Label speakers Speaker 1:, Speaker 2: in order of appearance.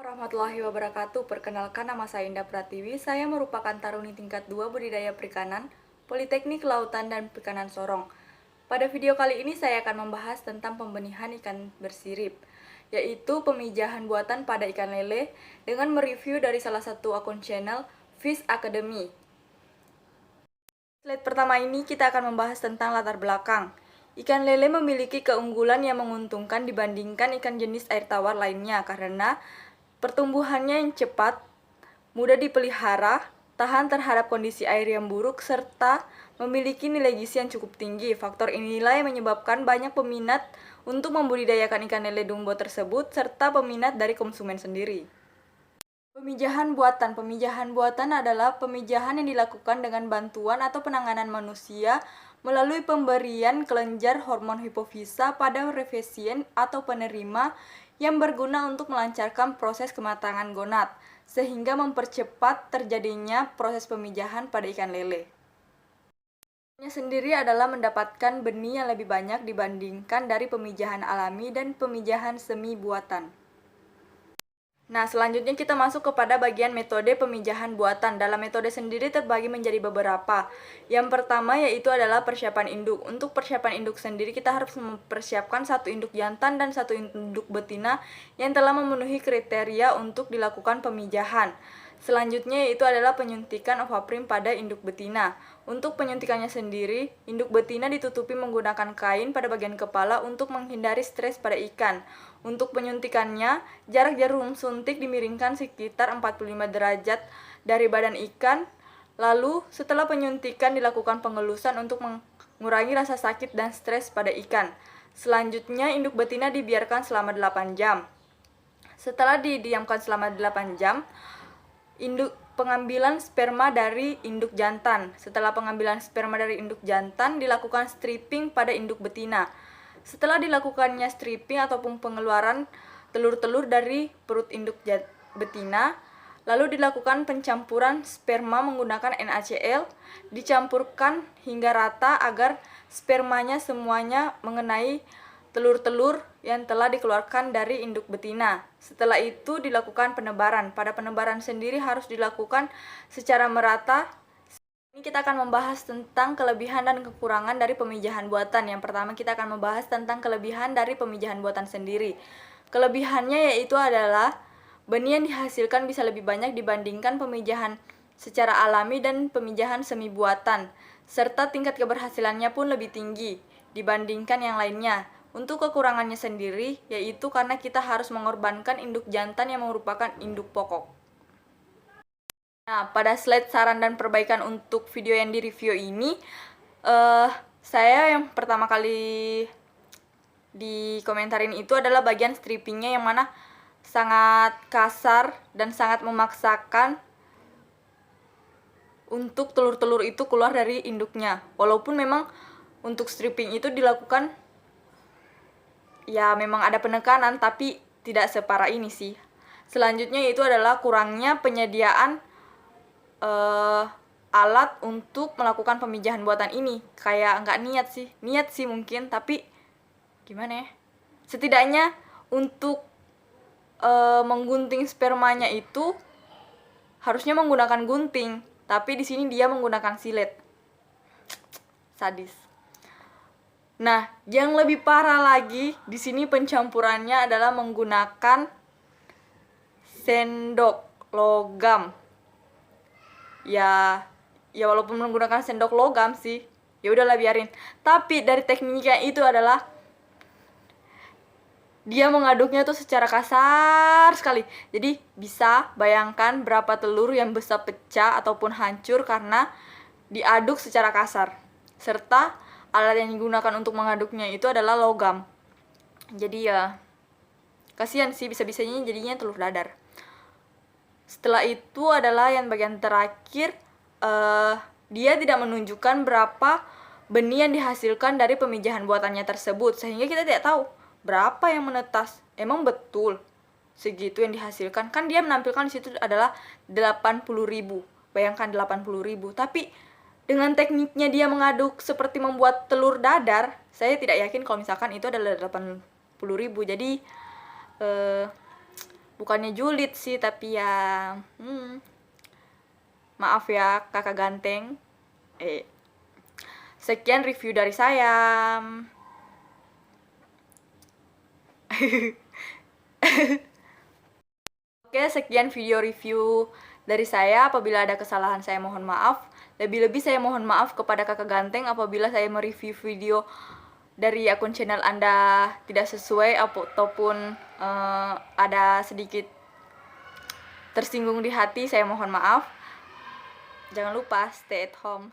Speaker 1: Warahmatullahi wabarakatuh. Perkenalkan, nama saya Indah Pratiwi. Saya merupakan taruni tingkat 2 budidaya perikanan, Politeknik Kelautan dan Perikanan Sorong. Pada video kali ini saya akan membahas tentang pembenihan ikan bersirip, yaitu pemijahan buatan pada ikan lele dengan mereview dari salah satu akun channel Fish Academy. Slide pertama ini kita akan membahas tentang latar belakang. Ikan lele memiliki keunggulan yang menguntungkan dibandingkan ikan jenis air tawar lainnya karena pertumbuhannya yang cepat, mudah dipelihara, tahan terhadap kondisi air yang buruk, serta memiliki nilai gizi yang cukup tinggi. Faktor inilah yang menyebabkan banyak peminat untuk membudidayakan ikan lele dumbo tersebut, serta peminat dari konsumen sendiri. Pemijahan buatan. Pemijahan buatan adalah pemijahan yang dilakukan dengan bantuan atau penanganan manusia melalui pemberian kelenjar hormon hipofisa pada refesien atau penerima yang berguna untuk melancarkan proses kematangan gonad, sehingga mempercepat terjadinya proses pemijahan pada ikan lele. Sendiri adalah mendapatkan benih yang lebih banyak dibandingkan dari pemijahan alami dan pemijahan semi buatan. Nah, selanjutnya kita masuk kepada bagian metode pemijahan buatan. Dalam metode sendiri terbagi menjadi beberapa. Yang pertama yaitu adalah persiapan induk. Untuk persiapan induk sendiri kita harus mempersiapkan satu induk jantan dan satu induk betina yang telah memenuhi kriteria untuk dilakukan pemijahan. Selanjutnya yaitu adalah penyuntikan ovaprim pada induk betina. Untuk penyuntikannya sendiri, induk betina ditutupi menggunakan kain pada bagian kepala untuk menghindari stres pada ikan. Untuk penyuntikannya, jarak jarum suntik dimiringkan sekitar 45 derajat dari badan ikan. Lalu, setelah penyuntikan dilakukan pengelusan untuk mengurangi rasa sakit dan stres pada ikan. Selanjutnya, induk betina dibiarkan selama 8 jam. Setelah didiamkan selama 8 jam, pengambilan sperma dari induk jantan. Setelah pengambilan sperma dari induk jantan, dilakukan stripping pada induk betina. Setelah dilakukannya stripping ataupun pengeluaran telur-telur dari perut induk betina, lalu dilakukan pencampuran sperma menggunakan NaCl, dicampurkan hingga rata agar spermanya semuanya mengenai telur-telur yang telah dikeluarkan dari induk betina. Setelah itu dilakukan penebaran. Pada penebaran sendiri harus dilakukan secara merata. Ini kita akan membahas tentang kelebihan dan kekurangan dari pemijahan buatan. Yang pertama kita akan membahas tentang kelebihan dari pemijahan buatan sendiri. Kelebihannya yaitu adalah benih yang dihasilkan bisa lebih banyak dibandingkan pemijahan secara alami dan pemijahan semi buatan, serta tingkat keberhasilannya pun lebih tinggi dibandingkan yang lainnya. Untuk kekurangannya sendiri, yaitu karena kita harus mengorbankan induk jantan yang merupakan induk pokok. Nah, pada slide saran dan perbaikan untuk video yang direview ini, saya yang pertama kali dikomentarin itu adalah bagian strippingnya yang mana sangat kasar dan sangat memaksakan untuk telur-telur itu keluar dari induknya. Walaupun memang untuk stripping itu dilakukan ya memang ada penekanan, tapi tidak separah ini sih. Selanjutnya yaitu adalah kurangnya penyediaan alat untuk melakukan pemijahan buatan ini. Kayak nggak niat sih mungkin, tapi gimana ya? Setidaknya untuk menggunting spermanya itu harusnya menggunakan gunting, tapi di sini dia menggunakan silet. Sadis. Nah, yang lebih parah lagi di sini pencampurannya adalah menggunakan sendok logam. Ya walaupun menggunakan sendok logam sih, ya udahlah biarin. Tapi dari tekniknya itu adalah dia mengaduknya tuh secara kasar sekali. Jadi bisa bayangkan berapa telur yang bisa pecah ataupun hancur karena diaduk secara kasar. Serta alat yang digunakan untuk mengaduknya itu adalah logam. Jadi ya kasihan sih, bisa-bisanya jadinya telur dadar. Setelah itu adalah yang bagian terakhir, dia tidak menunjukkan berapa benih yang dihasilkan dari pemijahan buatannya tersebut, sehingga kita tidak tahu berapa yang menetas. Emang betul segitu yang dihasilkan? Kan dia menampilkan di situ adalah 80.000. Bayangkan 80.000, tapi dengan tekniknya dia mengaduk seperti membuat telur dadar, saya tidak yakin kalau misalkan itu adalah 80.000. Jadi Bukannya julid sih, tapi ya maaf ya kakak ganteng. Sekian review dari saya. Oke, sekian video review dari saya. Apabila ada kesalahan saya mohon maaf. Lebih-lebih saya mohon maaf kepada kakak ganteng apabila saya mereview video dari akun channel Anda tidak sesuai ataupun ada sedikit tersinggung di hati. Saya mohon maaf. Jangan lupa stay at home.